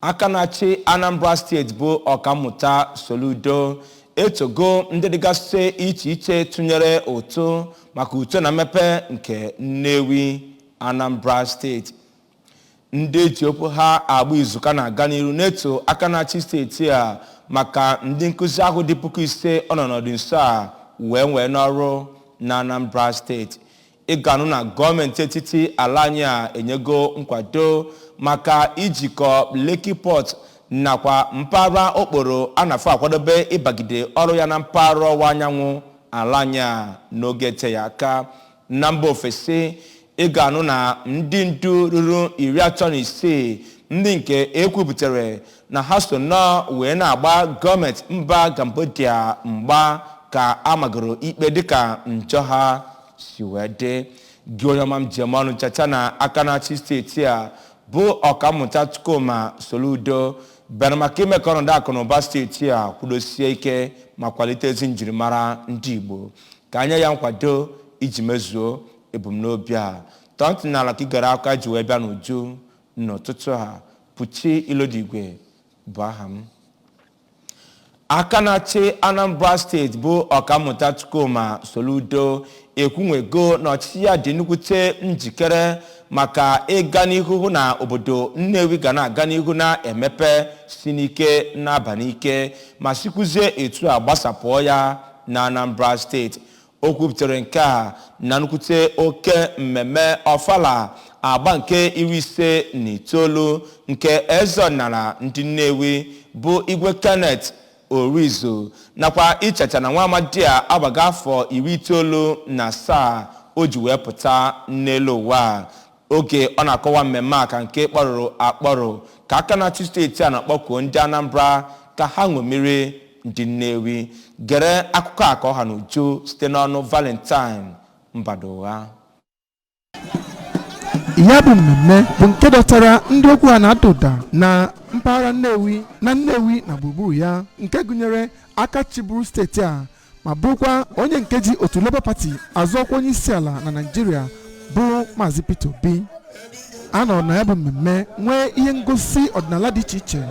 aka na-achị Anambra State bụ ọkammụta Soludo etogo ndị dịgasị iche iche tụnyere ụtụ maka uto na mmepe nke Nnewi Anambra State. Ndị ji okwu ha agba izuka na-aga n'iru n'eto aka na-achị steeti a maka ndị nkụzi ahụ dị 5,000 ọnọdụ nso a wee n'ọrụ na Anambra State. Ịganụ na gọọmenti etiti ala anyị a enyego nkwado maka ijikọ Lekki Port nakwa mpaghara okporo a na-afọ akwadobe ịbagide ọrụ ya na mpaghara ọwụwa anyanwụ ala anyị a n'oge te ya aka na mba ofesi. Ịganụ na ndị ndu ruru 35 ndị nke ekwubutere na ha so nọ wee na-agba gọọmenti mba Cambodia mgba ka amagoro ikpe dịka njọ ha si wee dị. Gị onye ọma m njem ọnụ chacha na aka na-achị steeti a bụ ọkammụta Chukwuma Soludo bịara maka ime ka ọnọdụ akụ na ụba steeti a kwudosie ike ma kwalite ezi njirimara ndị Igbo ka anya ya nkwado iji mezuo ebumnobi a. Tọntị n'ala ka ịgara aka ji wee bịa n'uju n'ụtụtụ ha. Puchi Ilodigwe bụ aha m. Aka na-achị Anambra State bụ ọkammụta Chukwuma Soludo ekwunwego na ọchịchị ya dị nnukwute njikere maka ịga n'ihu hụ na obodo Nnewi ga na-aga n'ihu na-emepe si n'ike na-aba n'ike ma sikwuzie etu a gbasapụọ ya na Anambra State. O kwuputere nke a na nnukwute oke mmemme Ọfala agba nke 59 nke eze ọdịnala ndị Nnewi bụ Igwe Kenneth Orizo nakwa ichacha na nwa amadi a agbaga afọ 97 o ji wee pụta n'elu ụwa. Oge ọ na-akọwa mmemme aka nke kpọrọ akpọrọ ka aka na-achị steeti a na-akpọkuo ndị Anambra ka ha ṅomiri ndị Nnewi. Gere akụkọ a ka ọha n'uju site n'ọnụ Valentine Mbadowa. Ya bụ mmemme bụ nke dọtara ndị okwu ha na-ada ụda na mpaghara Nnewi na gburugburu ya nke gụnyere aka chịburu steeti a ma bụrụkwa onye nke ji otu Labour Party azụ ọkwa onye isi ala na Naịjirịa bụ Maazị Peter Obi. A nọ na ya bụ mmemme nwee ihe ngosi ọdịnala dị iche iche,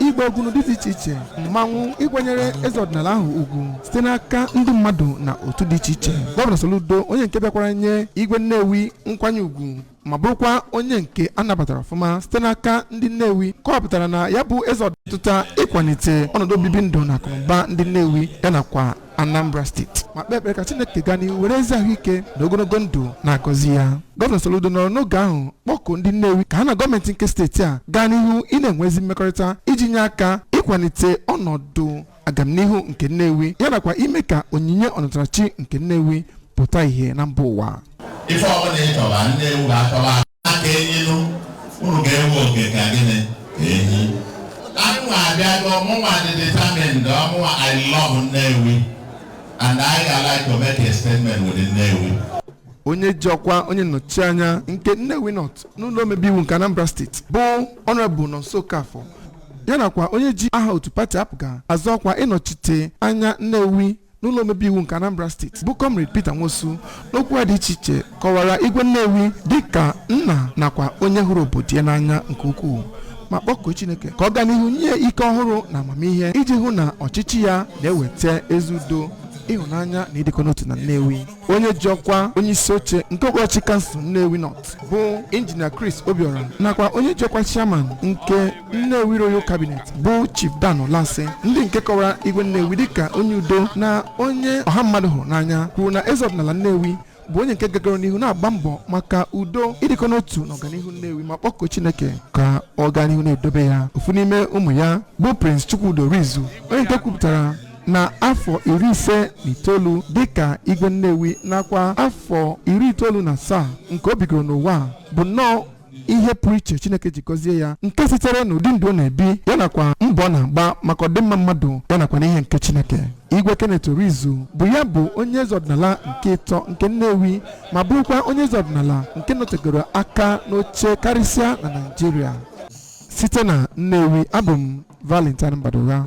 igba egwu dị iche iche, mmanwụ ịkwanyere eze ọdịnala ahụ ugwu site n'aka ndị mmadụ na otu dị iche iche. Gọvanọ Soludo onye nke bịakwara nye Igwe Nnewi nkwanye ugwu ma bụrụkwa onye nke anabatara ọfụma site n'aka ndị Nnewi kọwapụtara na ya bụ eze ọdịtụta ịkwalite ọnọdụ obibi ndụ na akụnụba ndị Nnewi ya nakwa Anambra State ma kpee ekpere ka Chineke gaa n'ihu were ezi ahụike na ogologo ndụ na-agọzi ya. Gọvanọ Soludo nọrọ n'oge ahụ kpọkuo ndị Nnewi ka ha na gọọmenti nke steeti a gaa n'ihu ị na-enwezi mmekọrịta iji nye aka ịkwalite ọnọdụ agamnihu nke Nnewi ya nakwa ime ka onyinye ọnatarachi nke Nnewi pụta ihe na mba ụwa. Ife ọbụla ịchọba Nnewi ga-achọba aka enyinu unu ga-ewe oge ka gịnị ka enyi anụnwa abịago ọmụnwa dị determined ọmụnwa I love Nnewi and I like to make a statement with Nnewi. Onye ji ọkwa onye nnọchi anya nke Nnewi North n'ụlọ omebe iwu nke Anambra State bụ Honorable Nonso Okafọ ya nakwa onye ji aha otu pati apụga azụ ọkwa ịnọchite anya Nnewi n'ụlọ omebe iwu nke Anambra State bụ Comrade Peter Nwosu n'okwu ya dị iche iche kọwara Igwe Nnewi dịka nna nakwa onye hụrụ obodo ya n'anya nke ukwuu ma kpọkuo Chineke ka ọ gaa n'ihu nye ike ọhụrụ na amamihe iji hụ na ọchịchị ya na-eweta ezi udo, ịhụnanya na ịdịkọ n'otu na Nnewi. Onye ji ọkwa onye isi oche nke okpukperechi kansụl Nnewi North bụ Injinia Chris Obiora nakwa onye ji ọkwa chairman nke Nnewi Royal Cabinet bụ Chief Dan Olansi ndị nke kọwara Igwe Nnewi dịka onye udo na onye ọha mmadụ hụrụ n'anya kwuru na eze ọdịnala Nnewi bụ onye nke gagara n'ihu na-agba mbọ maka udo, ịdịkọ n'otu na ọganihu Nnewi ma kpọkuo Chineke ka ọ gaa n'ihu na-edobe ya. Ofu n'ime ụmụ ya bụ Prince Chukwudo Rizu onye nke kwupụtara na afọ 59 dịka Igwe Nnewi nakwa afọ 97 nke o bigoro n'ụwa bụ nnọọ ihe pụrụ iche Chineke ji gọzie ya nke sitere n'ụdị ndụ ọ na-ebi ya nakwa mbọ na-agba maka ọdịmma mmadụ ya nakwa n'ihe nke Chineke. Igwe Kenneth Orizo bụ ya bụ onye eze ọdịnala nke ịtọ nke Nnewi ma bụrụkwa onye eze ọdịnala nke nọtegoro aka n'oche karịsịa na Naịjirịa. Site na Nnewi, abụ m Valentine Mbadowa.